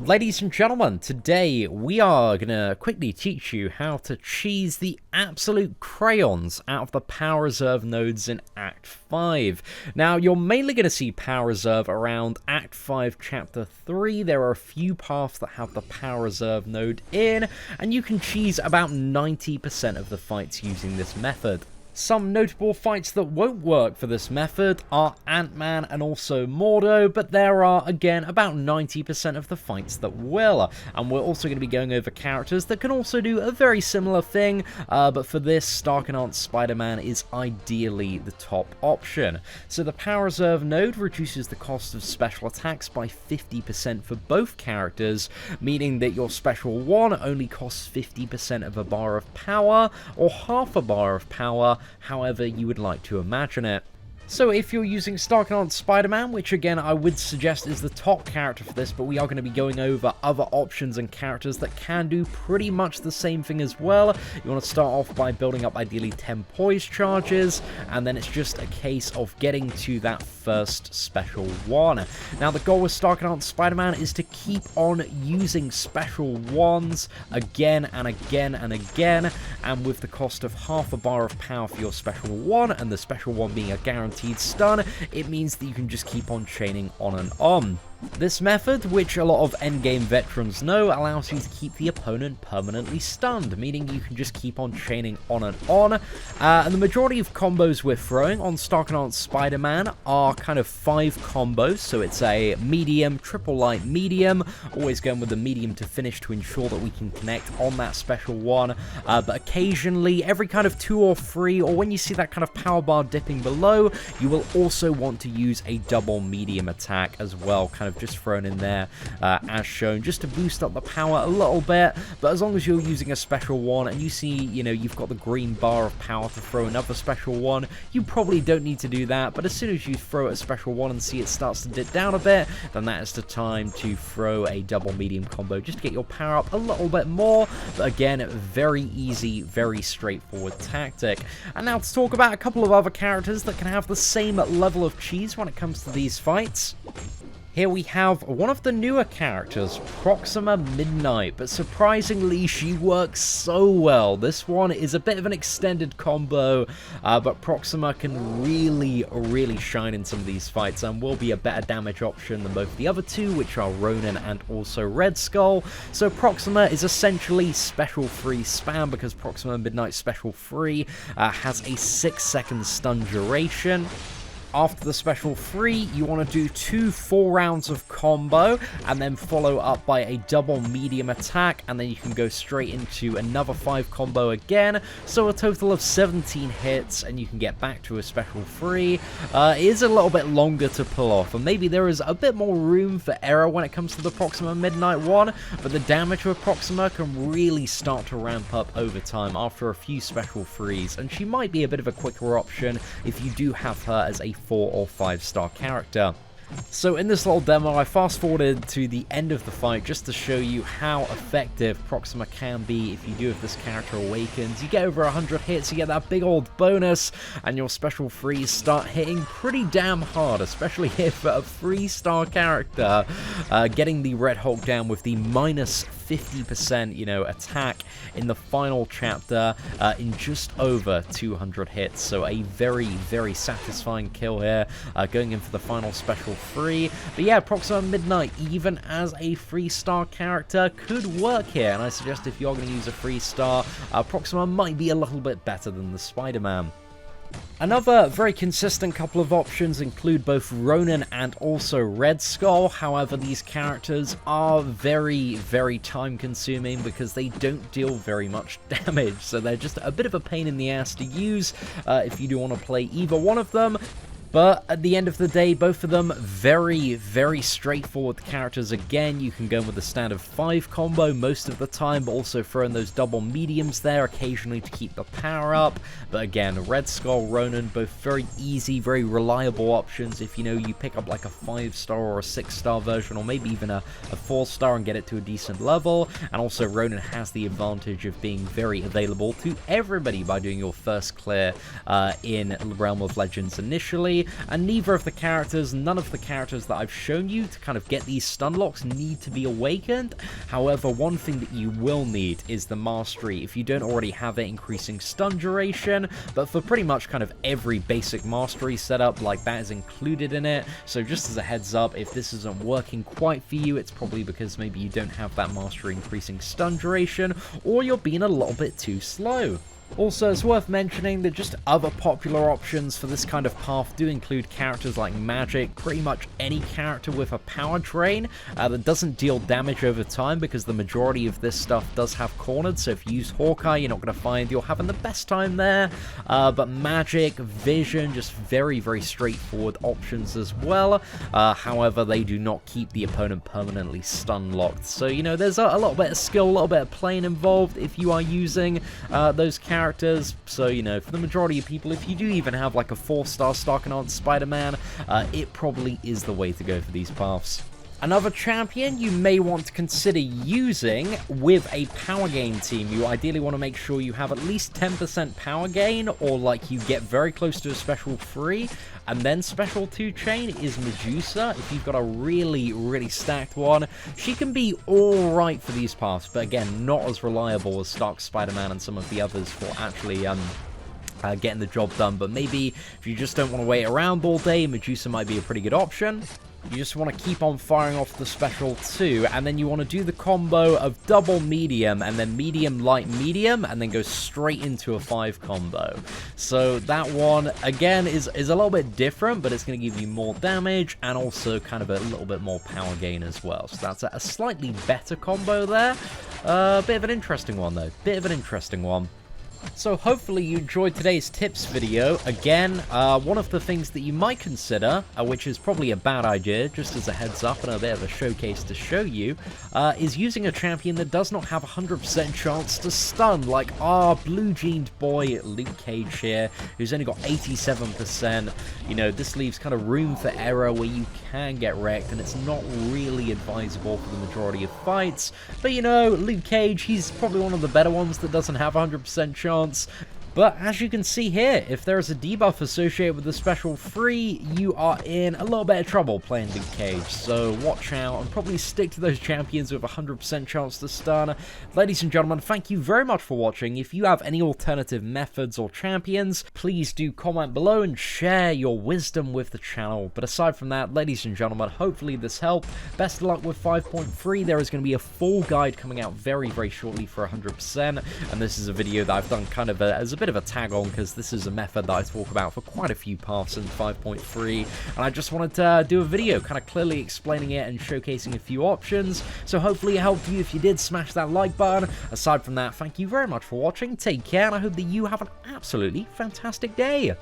Ladies and gentlemen, today we are going to quickly teach you how to cheese the absolute crayons out of the power reserve nodes in Act 5. Now, you're mainly going to see power reserve around Act 5, Chapter 3. There are a few paths that have the power reserve node in, and you can cheese about 90% of the fights using this method. Some notable fights that won't work for this method are Ant-Man and also Mordo, but there are, again, about 90% of the fights that will. And we're also going to be going over characters that can also do a very similar thing, but for this, Stark-Enhanced Spider-Man is ideally the top option. So the Power Reserve node reduces the cost of special attacks by 50% for both characters, meaning that your Special 1 only costs 50% of a bar of power, or half a bar of power, however you would like to imagine it. So if you're using Stark-Enhanced Spider-Man, which again I would suggest is the top character for this, but we are going to be going over other options and characters that can do pretty much the same thing as well. You want to start off by building up ideally 10 poise charges, and then it's just a case of getting to that first Special 1. Now the goal with Stark-Enhanced Spider-Man is to keep on using Special 1s again and again and again, and with the cost of half a bar of power for your Special 1, and the Special 1 being a guaranteed stun, it means that you can just keep on chaining on and on. This method, which a lot of endgame veterans know, allows you to keep the opponent permanently stunned, meaning you can just keep on chaining on and on. And the majority of combos we're throwing on Stark-Enhanced Spider-Man are kind of 5 combos, so it's a medium, triple light medium, always going with the medium to finish to ensure that we can connect on that Special 1, but occasionally, every kind of 2 or 3, or when you see that kind of power bar dipping below, you will also want to use a double medium attack as well, kind of just thrown in there as shown, just to boost up the power a little bit. But as long as you're using a Special 1 and you see, you've got the green bar of power to throw another Special 1, you probably don't need to do that. But as soon as you throw a Special 1 and see it starts to dip down a bit, then that is the time to throw a double medium combo just to get your power up a little bit more. But again, very easy, very straightforward tactic. And now to talk about a couple of other characters that can have the same level of cheese when it comes to these fights. Here we have one of the newer characters, Proxima Midnight, but surprisingly she works so well. This one is a bit of an extended combo, but Proxima can really shine in some of these fights and will be a better damage option than both the other two, which are Ronin and also Red Skull. So Proxima is essentially Special 3 spam, because Proxima Midnight Special 3 has a 6-second stun duration. After the Special 3, you want to do 2 4 rounds of combo, and then follow up by a double medium attack, and then you can go straight into another 5 combo again, so a total of 17 hits, and you can get back to a Special 3. It is a little bit longer to pull off, and maybe there is a bit more room for error when it comes to the Proxima Midnight one, but the damage with Proxima can really start to ramp up over time after a few Special 3s, and she might be a bit of a quicker option if you do have her as a 4 or 5-star character. So in this little demo, I fast forwarded to the end of the fight just to show you how effective Proxima can be if you do if this character awakens. You get over 100 hits, you get that big old bonus, and your Special 3s start hitting pretty damn hard, especially if a 3-star character getting the Red Hulk down with the minus 50%, attack in the final chapter in just over 200 hits. So a very satisfying kill here, going in for the final Special 3. But yeah, Proxima Midnight, even as a 3-star character, could work here, and I suggest if you're going to use a 3-star, Proxima might be a little bit better than the Spider-Man. Another very consistent couple of options include both Ronin and also Red Skull. However, these characters are very time consuming because they don't deal very much damage, so they're just a bit of a pain in the ass to use if you do want to play either one of them. But at the end of the day, both of them very straightforward characters. Again, you can go with the standard 5 combo most of the time, but also throw in those double mediums there occasionally to keep the power up. But again, Red Skull, Ronin, both very easy, very reliable options if you pick up like a 5-star or a 6-star version, or maybe even a 4-star and get it to a decent level. And also Ronin has the advantage of being very available to everybody by doing your first clear in Realm of Legends initially. ability, and neither of the characters, none of the characters that I've shown you to kind of get these stun locks need to be awakened. However, one thing that you will need is the mastery if you don't already have it, increasing stun duration, but for pretty much kind of every basic mastery setup, like, that is included in it. So just as a heads up, if this isn't working quite for you, it's probably because maybe you don't have that mastery increasing stun duration, or you're being a little bit too slow. Also, it's worth mentioning that just other popular options for this kind of path do include characters like Magic, pretty much any character with a power drain that doesn't deal damage over time, because the majority of this stuff does have cornered, so if you use Hawkeye, you're not going to find you're having the best time there. But Magic, Vision, just very, very straightforward options as well. However, they do not keep the opponent permanently stun locked, so, you know, there's a little bit of skill, a little bit of playing involved if you are using those characters. So, you know, for the majority of people, if you do even have like a 4-star Starkanaut Spider-Man, it probably is the way to go for these paths. Another champion you may want to consider using with a power gain team. You ideally want to make sure you have at least 10% power gain, or like you get very close to a special 3 and then special 2 chain, is Medusa. If you've got a really, really stacked one, she can be alright for these paths, but again, not as reliable as Stark Spider-Man and some of the others for actually getting the job done. But maybe if you just don't want to wait around all day, Medusa might be a pretty good option. You just want to keep on firing off the special 2, and then you want to do the combo of double medium, and then medium, light, medium, and then go straight into a 5 combo. So that one, again, is a little bit different, but it's going to give you more damage, and also kind of a little bit more power gain as well. So that's a slightly better combo there. Bit of an interesting one, though. Bit of an interesting one. So hopefully you enjoyed today's tips video. Again, one of the things that you might consider, which is probably a bad idea, just as a heads up and a bit of a showcase to show you, is using a champion that does not have a 100% chance to stun, like our blue-jeaned boy Luke Cage here, who's only got 87%. You know, this leaves kind of room for error where you can get wrecked, and it's not really advisable for the majority of fights. But, you know, Luke Cage, he's probably one of the better ones that doesn't have 100% chance. But as you can see here, if there is a debuff associated with the special 3, you are in a little bit of trouble playing Luke Cage. So watch out and probably stick to those champions with a 100% chance to stun. Ladies and gentlemen, thank you very much for watching. If you have any alternative methods or champions, please do comment below and share your wisdom with the channel. But aside from that, ladies and gentlemen, hopefully this helped. Best of luck with 5.3. There is going to be a full guide coming out very, very shortly for 100%. And this is a video that I've done kind of as a bit of a tag on, because this is a method that I talk about for quite a few paths in 5.3, and I just wanted to do a video kind of clearly explaining it and showcasing a few options. So hopefully it helped you. If you did, smash that like button. Aside from that, thank you very much for watching, take care, and I hope that you have an absolutely fantastic day.